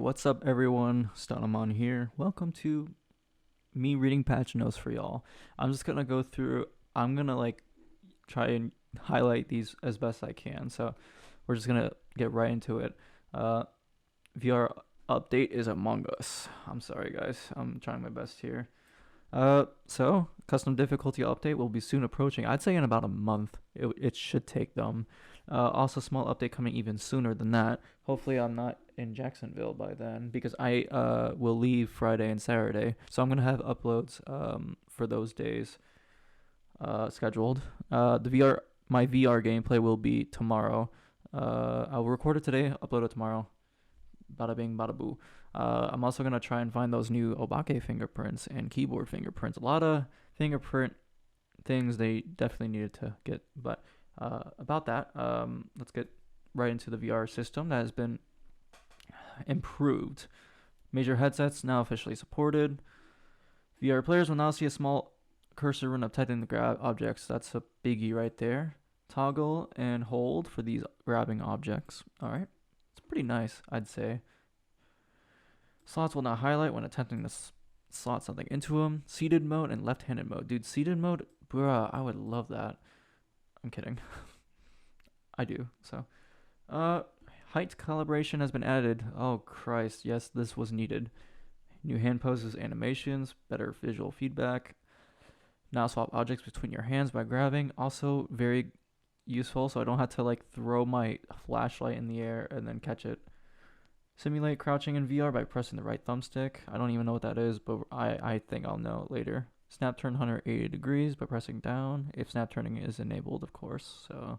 What's up, everyone? Stunamon here. Welcome to me reading patch notes for y'all. I'm just gonna go through. I'm gonna try and highlight these as best I can. So we're just gonna get right into it. VR update is Among Us. I'm sorry, guys. I'm trying my best here. So custom difficulty update will be soon approaching. I'd say in about a month. It should take them. Also, small update coming even sooner than that. Hopefully, I'm not in Jacksonville by then because I will leave Friday and Saturday. So I'm gonna have uploads for those days scheduled. My VR gameplay will be tomorrow. I'll record it today, upload it tomorrow. Bada bing, bada boo. I'm also gonna try and find those new Obake fingerprints and keyboard fingerprints. A lot of fingerprint things they definitely needed to get, but about that, let's get right into the VR system that has been improved. Major headsets now officially supported. VR players will now see a small cursor when attempting to grab objects. That's a biggie right there. Toggle and hold for these grabbing objects. All right, it's pretty nice, I'd say. Slots will now highlight when attempting to slot something into them. Seated mode and left-handed mode. Dude, seated mode, bruh, I would love that. I'm kidding. I do, so. Height calibration has been added. Oh, Christ, yes, this was needed. New hand poses, animations, better visual feedback. Now swap objects between your hands by grabbing. Also very useful, so I don't have to throw my flashlight in the air and then catch it. Simulate crouching in VR by pressing the right thumbstick. I don't even know what that is, but I think I'll know it later. Snap turn 180 degrees by pressing down, if snap turning is enabled, of course. So,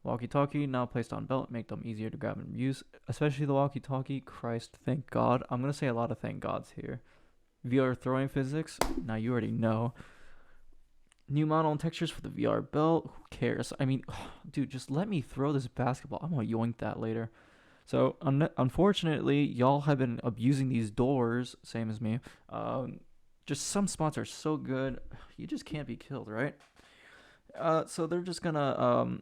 walkie-talkie now placed on belt, make them easier to grab and use, especially the walkie-talkie. Christ, thank God. I'm gonna say a lot of thank gods here. VR throwing physics. Now you already know. New model and textures for the VR belt. Who cares? I mean, dude, just let me throw this basketball. I'm gonna yoink that later. So, unfortunately, y'all have been abusing these doors, same as me. Just some spots are so good, you just can't be killed, right? So they're just gonna,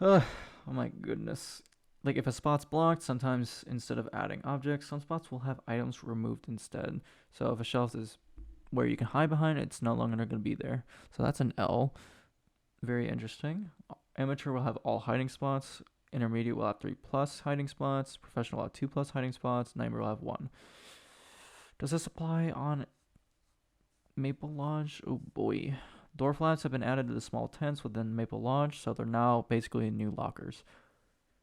oh my goodness. Like, if a spot's blocked, sometimes instead of adding objects, some spots will have items removed instead. So if a shelf is where you can hide behind, it's no longer going to be there. So that's an L. Very interesting. Amateur will have all hiding spots. Intermediate will have 3+ hiding spots. Professional will have 2+ hiding spots. Nightmare will have 1. Does this apply on Maple Lodge? Oh boy. Door flaps have been added to the small tents within Maple Lodge, so they're now basically new lockers.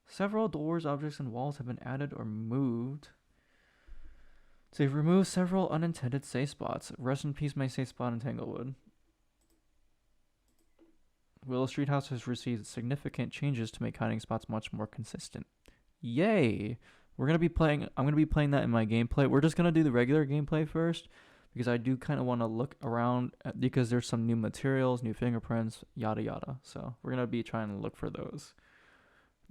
Several doors, objects, and walls have been added or moved. So they've removed several unintended safe spots. Rest in peace, my safe spot in Tanglewood. Willow Street House has received significant changes to make hiding spots much more consistent. Yay! I'm gonna be playing that in my gameplay. We're just gonna do the regular gameplay first because I do kind of want to look around because there's some new materials, new fingerprints, yada yada. So we're gonna be trying to look for those.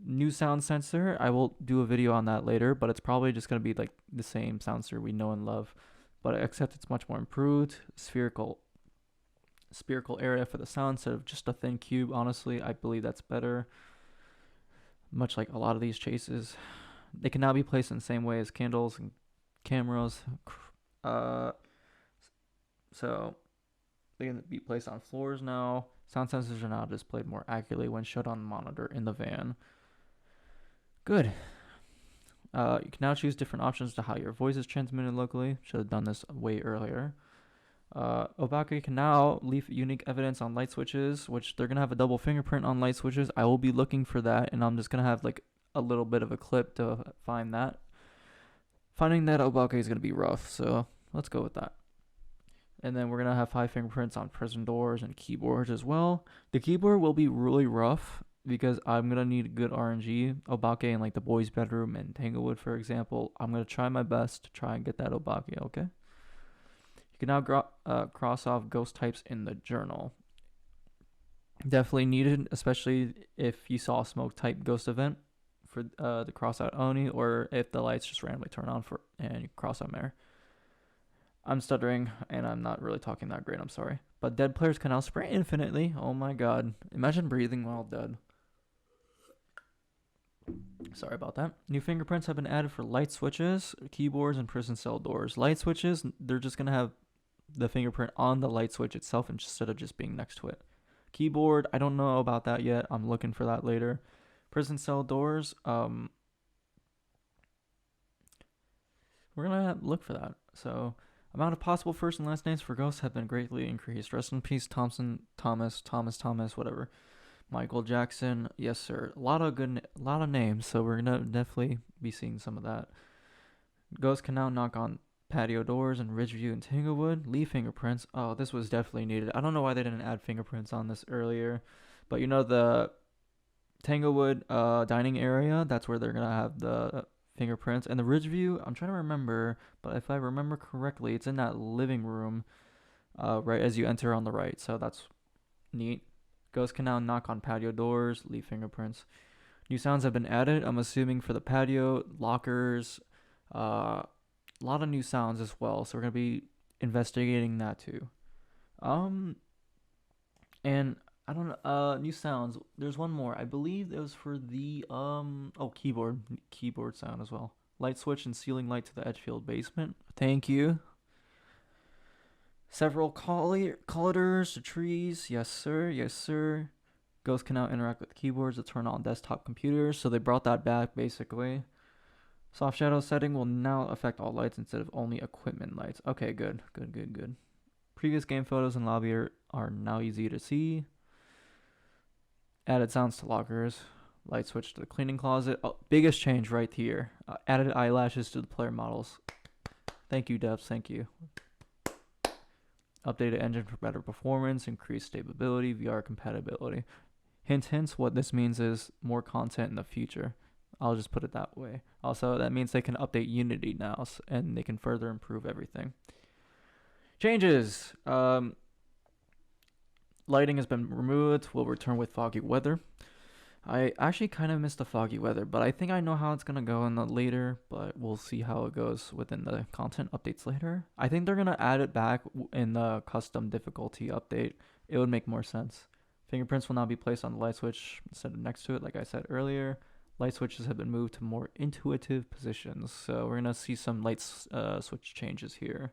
New sound sensor. I will do a video on that later, but it's probably just gonna be like the same sound sensor we know and love, but except it's much more improved. Spherical area for the sound instead of just a thin cube. Honestly, I believe that's better. Much like a lot of these chases, they can now be placed in the same way as candles and cameras. So they can be placed on floors now. Sound sensors are now displayed more accurately when showed on the monitor in the van. Good. You can now choose different options to how your voice is transmitted locally. Should have done this way earlier. Obake can now leave unique evidence on light switches, which they're going to have a double fingerprint on light switches. I will be looking for that, and I'm just going to have a little bit of a clip to find that. Finding that Obake is going to be rough, so let's go with that. And then we're going to have 5 fingerprints on prison doors and keyboards as well. The keyboard will be really rough because I'm going to need good RNG. Obake in the boys' bedroom and Tanglewood, for example. I'm going to try my best to try and get that Obake, okay? You can now cross off ghost types in the journal. Definitely needed, especially if you saw a smoke type ghost event for the cross out Oni, or if the lights just randomly turn on and you cross out Mare. I'm stuttering and I'm not really talking that great, I'm sorry. But dead players can now spray infinitely. Oh my god. Imagine breathing while dead. Sorry about that. New fingerprints have been added for light switches, keyboards, and prison cell doors. Light switches, they're just going to have the fingerprint on the light switch itself instead of just being next to it. Keyboard, I don't know about that yet. I'm looking for that later. Prison cell doors, we're going to look for that. So, amount of possible first and last names for ghosts have been greatly increased. Rest in peace, Thompson, Thomas, whatever. Michael Jackson, yes sir. A lot of names, so we're gonna definitely be seeing some of that. Ghosts can now knock on patio doors in Ridgeview and Tanglewood. Leave fingerprints. Oh, this was definitely needed. I don't know why they didn't add fingerprints on this earlier, but you know the Tanglewood dining area, that's where they're gonna have the fingerprints. And the Ridgeview, I'm trying to remember, but if I remember correctly, it's in that living room, right as you enter on the right. So that's neat. Ghosts can now knock on patio doors, leave fingerprints. New sounds have been added, I'm assuming, for the patio, lockers, a lot of new sounds as well. So we're going to be investigating that too. And I don't know, new sounds. There's one more. I believe it was for the, keyboard sound as well. Light switch and ceiling light to the Edgefield basement. Thank you. Several collidors to trees. Yes, sir. Yes, sir. Ghosts can now interact with keyboards to turn on desktop computers. So they brought that back, basically. Soft shadow setting will now affect all lights instead of only equipment lights. Okay, good. Good. Previous game photos in lobby are now easy to see. Added sounds to lockers. Light switch to the cleaning closet. Oh, biggest change right here. Added eyelashes to the player models. Thank you, devs. Thank you. Updated engine for better performance, increased stability, VR compatibility. Hint, what this means is more content in the future. I'll just put it that way. Also, that means they can update Unity now, and they can further improve everything. Changes. Lighting has been removed. Will return with foggy weather. I actually kind of missed the foggy weather, but I think I know how it's going to go in the later, but we'll see how it goes within the content updates later. I think they're going to add it back in the custom difficulty update. It would make more sense. Fingerprints will now be placed on the light switch instead of next to it, like I said earlier. Light switches have been moved to more intuitive positions, so we're going to see some light switch changes here.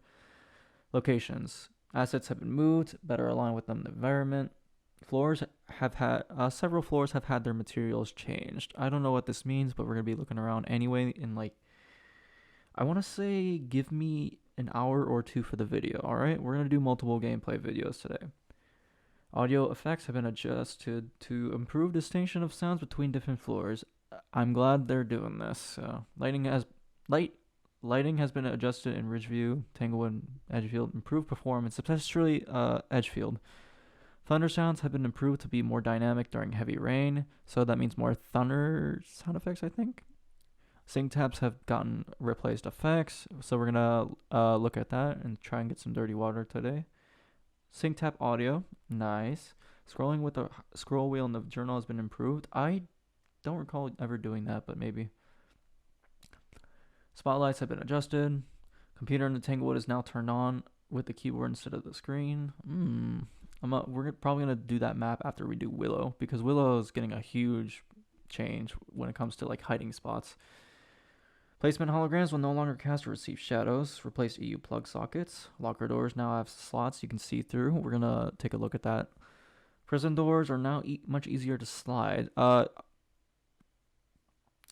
Locations. Assets have been moved, better aligned with the environment. Floors have had several floors have had their materials changed. I don't know what this means, but we're gonna be looking around anyway. In I want to say, give me an hour or two for the video. All right, we're gonna do multiple gameplay videos today. Audio effects have been adjusted to improve distinction of sounds between different floors. I'm glad they're doing this. Lighting has been adjusted in Ridgeview, Tanglewood, Edgefield. Improved performance, especially Edgefield. Thunder sounds have been improved to be more dynamic during heavy rain, so that means more thunder sound effects, I think. Sync taps have gotten replaced effects, so we're going to look at that and try and get some dirty water today. Sync tap audio, nice. Scrolling with the scroll wheel in the journal has been improved. I don't recall ever doing that, but maybe. Spotlights have been adjusted. Computer in the Tanglewood is now turned on with the keyboard instead of the screen. We're probably going to do that map after we do Willow, because Willow is getting a huge change when it comes to hiding spots. Placement holograms will no longer cast or receive shadows. Replace EU plug sockets. Locker doors now have slots you can see through. We're going to take a look at that. Prison doors are now much easier to slide.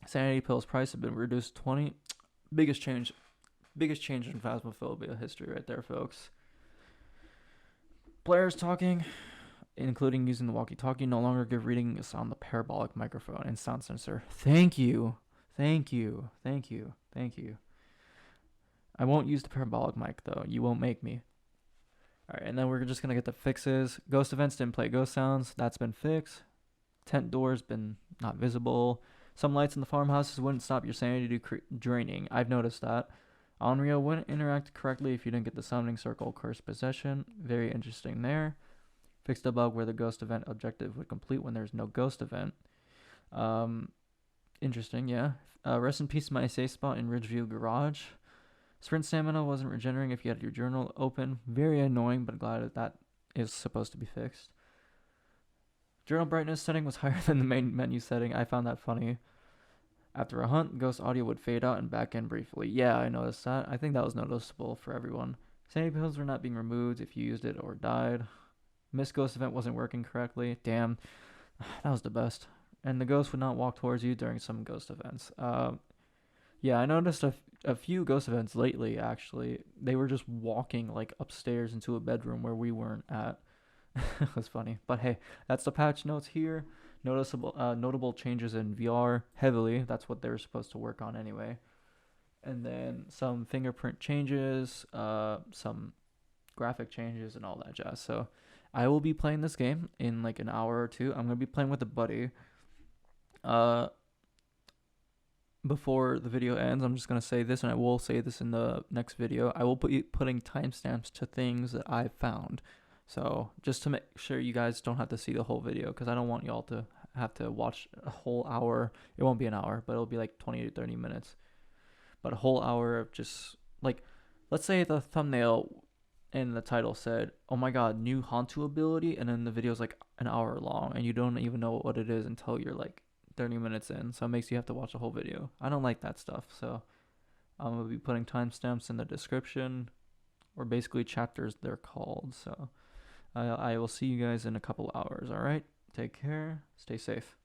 Sanity pills price have been reduced 20. Biggest change in Phasmophobia history right there, folks. Players talking, including using the walkie-talkie, no longer give readings on the parabolic microphone and sound sensor. Thank you. I won't use the parabolic mic, though. You won't make me. All right, and then we're just going to get the fixes. Ghost events didn't play ghost sounds. That's been fixed. Tent doors been not visible. Some lights in the farmhouses wouldn't stop your sanity draining. I've noticed that. Onryo wouldn't interact correctly if you didn't get the summoning circle cursed possession. Very interesting there. Fixed a bug where the ghost event objective would complete when there's no ghost event. Interesting, yeah. Rest in peace, my safe spot in Ridgeview Garage. Sprint stamina wasn't regenerating if you had your journal open. Very annoying, but glad that is supposed to be fixed. Journal brightness setting was higher than the main menu setting. I found that funny. After a hunt, ghost audio would fade out and back in briefly. Yeah, I noticed that. I think that was noticeable for everyone. Sanity pills were not being removed if you used it or died. Missed ghost event wasn't working correctly. Damn, that was the best. And the ghost would not walk towards you during some ghost events. Yeah, I noticed a few ghost events lately, actually. They were just walking, like, upstairs into a bedroom where we weren't at. It was funny. But hey, that's the patch notes here. Notable changes in VR heavily. That's what they're supposed to work on anyway. And then some fingerprint changes, some graphic changes, and all that jazz. So I will be playing this game in like an hour or two. I'm gonna be playing with a buddy. Uh, Before the video ends, I'm just gonna say this, and I will say this in the next video. I will be putting timestamps to things that I've found. So just to make sure you guys don't have to see the whole video, because I don't want y'all to have to watch a whole hour. It won't be an hour, but it'll be like 20 to 30 minutes. But a whole hour of just like, let's say the thumbnail and the title said, "Oh my God, new Hantu ability," and then the video's like an hour long, and you don't even know what it is until you're like 30 minutes in. So it makes you have to watch the whole video. I don't like that stuff. So I'm gonna be putting timestamps in the description, or basically chapters they're called. So I will see you guys in a couple hours. All right, take care, stay safe.